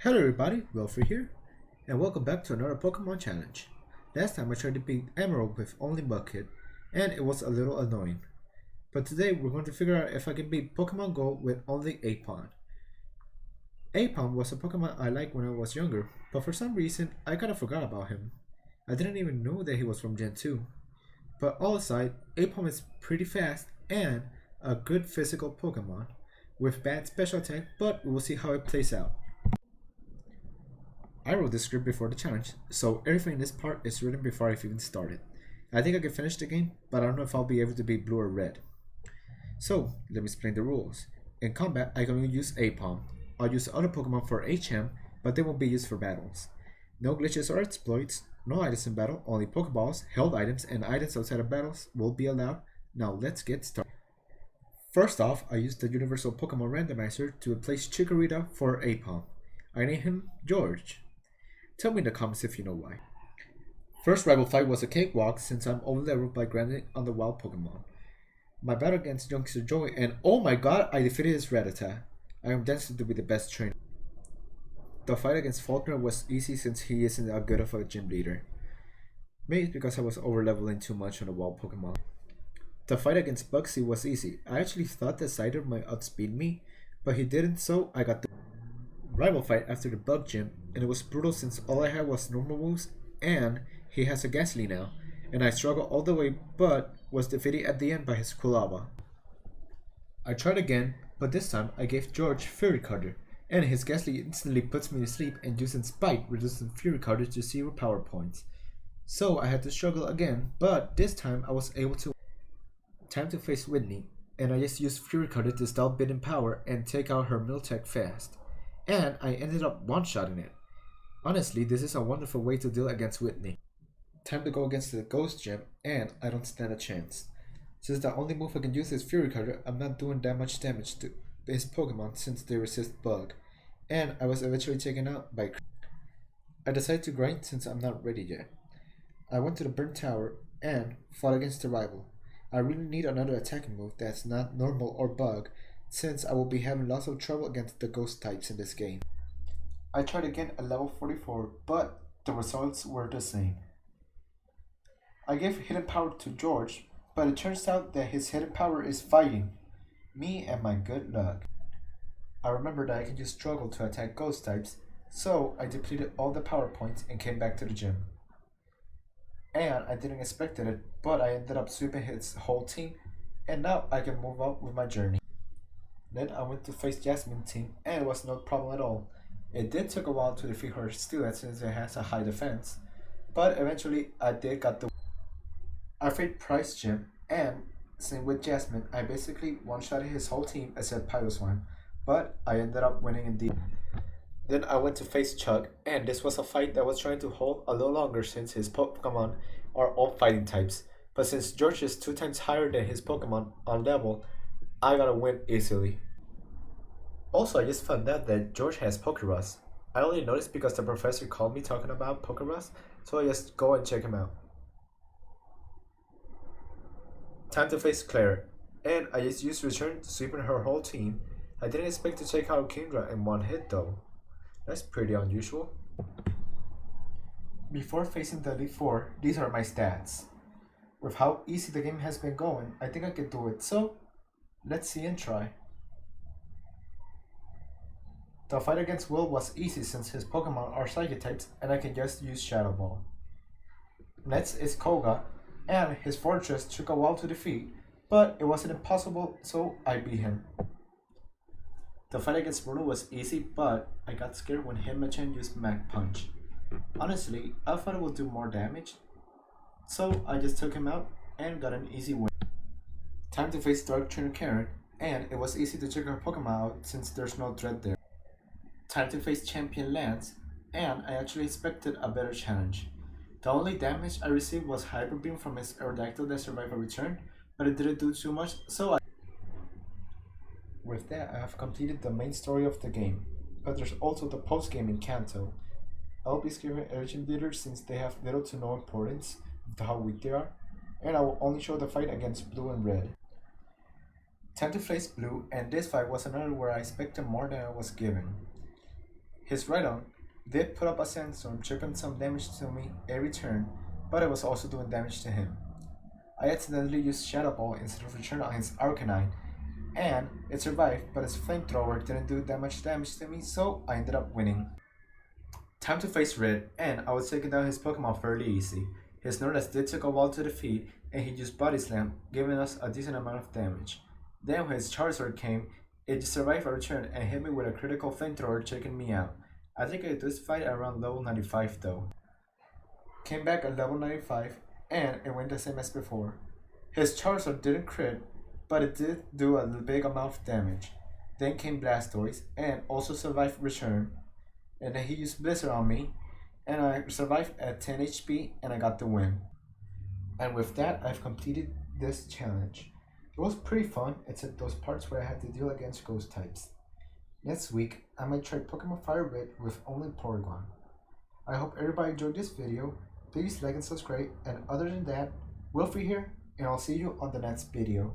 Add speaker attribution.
Speaker 1: Hello everybody, Wilfrey here, and welcome back to another Pokemon challenge. Last time I tried to beat Emerald with only Bucket, and it was a little annoying. But today we're going to figure out if I can beat Pokemon Gold with only Aipom. Aipom was a Pokemon I liked when I was younger, but for some reason I kinda forgot about him. I didn't even know that he was from Gen 2. But all aside, Aipom is pretty fast and a good physical Pokemon, with bad special attack, but we will see how it plays out. I wrote this script before the challenge, so everything in this part is written before I've even started. I think I can finish the game, but I don't know if I'll be able to beat blue or red. So, let me explain the rules. In combat, I can only use Aipom. I'll use other Pokemon for HM, but they won't be used for battles. No glitches or exploits, no items in battle, only Pokeballs, held items, and items outside of battles will be allowed. Now let's get started. First off, I used the Universal Pokemon Randomizer to replace Chikorita for Aipom. I named him George. Tell me in the comments if you know why. First rival fight was a cakewalk since I'm over-leveled by Granite on the wild Pokemon. My battle against Youngster Joey, and oh my god, I defeated his Rattata. I am destined to be the best trainer. The fight against Faulkner was easy since he isn't that good of a gym leader. Maybe it's because I was over-leveling too much on the wild Pokemon. The fight against Bugsy was easy. I actually thought that Cider might outspeed me, but he didn't, so I got the rival fight after the bug gym, and it was brutal since all I had was normal moves and he has a Ghastly now, and I struggled all the way but was defeated at the end by his Kulava. I tried again, but this time I gave George Fury Cutter, and his Ghastly instantly puts me to sleep and using Spike reduces Fury Cutter to 0 power points. So I had to struggle again, but this time I was able to. Time to face Whitney, and I just used Fury Cutter to stall Bidden Power and take out her Miltech fast. And I ended up one-shotting it. Honestly, this is a wonderful way to deal against Whitney. Time to go against the Ghost Gem, and I don't stand a chance. Since the only move I can use is Fury Cutter, I'm not doing that much damage to his Pokemon since they resist Bug, and I was eventually taken out by I decided to grind since I'm not ready yet. I went to the Burnt Tower and fought against the rival. I really need another attacking move that's not normal or bug, since I will be having lots of trouble against the ghost types in this game. I tried again at level 44, but the results were the same. I gave hidden power to George, but it turns out that his hidden power is fighting. Me and my good luck. I remembered that I can use struggle to attack ghost types, so I depleted all the power points and came back to the gym. And I didn't expect it, but I ended up sweeping his whole team, and now I can move on with my journey. Then I went to face Jasmine's team, and it was no problem at all. It did take a while to defeat her Steelhead since it has a high defense, but eventually I did got the. I faced Price Gym, and same with Jasmine, I basically one-shotted his whole team except Pyroswine, but I ended up winning in the. Then I went to face Chuck, and this was a fight that was trying to hold a little longer since his Pokemon are all fighting types, but since George is 2 times higher than his Pokemon on level, I gotta win easily. Also, I just found out that George has Pokerus. I only noticed because the professor called me talking about Pokerus, so I just go and check him out. Time to face Claire, and I just used Return to sweep her whole team. I didn't expect to take out Kindra in one hit though. That's pretty unusual. Before facing the Elite Four, these are my stats. With how easy the game has been going, I think I can do it, so let's see and try. The fight against Will was easy since his Pokemon are Psychic types and I can just use Shadow Ball. Next is Koga, and his Fortress took a while to defeat, but it wasn't impossible, so I beat him. The fight against Bruno was easy, but I got scared when Hitmonchan used Mach Punch. Honestly, I thought it would do more damage, so I just took him out and got an easy win. Time to face Dark Trainer Karen, and it was easy to check her Pokemon out since there's no threat there. Time to face Champion Lance, and I actually expected a better challenge. The only damage I received was Hyper Beam from his Aerodactyl that survived a return, but it didn't do too much, so I. With that, I have completed the main story of the game, but there's also the post-game in Kanto. I'll be skipping Urgent Leaders since they have little to no importance with how weak they are, and I will only show the fight against Blue and Red. Time to face Blue, and this fight was another where I expected more than I was given. His right arm did put up a sandstorm, chipping some damage to me every turn, but it was also doing damage to him. I accidentally used Shadow Ball instead of Return on his Arcanine, and it survived, but his Flamethrower didn't do that much damage to me, so I ended up winning. Time to face Red, and I was taking down his Pokemon fairly easy. His Snorlax did take a while to defeat, and he used Body Slam, giving us a decent amount of damage. Then when his Charizard came, it survived a return and hit me with a critical Flamethrower, taking me out. I think I did this fight around level 95 though. Came back at level 95, and it went the same as before. His Charizard didn't crit, but it did do a big amount of damage. Then came Blastoise, and also survived return, and then he used Blizzard on me, and I survived at 10 HP, and I got the win. And with that, I've completed this challenge. It was pretty fun, except those parts where I had to deal against ghost types. Next week, I might try Pokemon Fire Red with only Porygon. I hope everybody enjoyed this video. Please like and subscribe, and other than that, Wilfrey here, and I'll see you on the next video.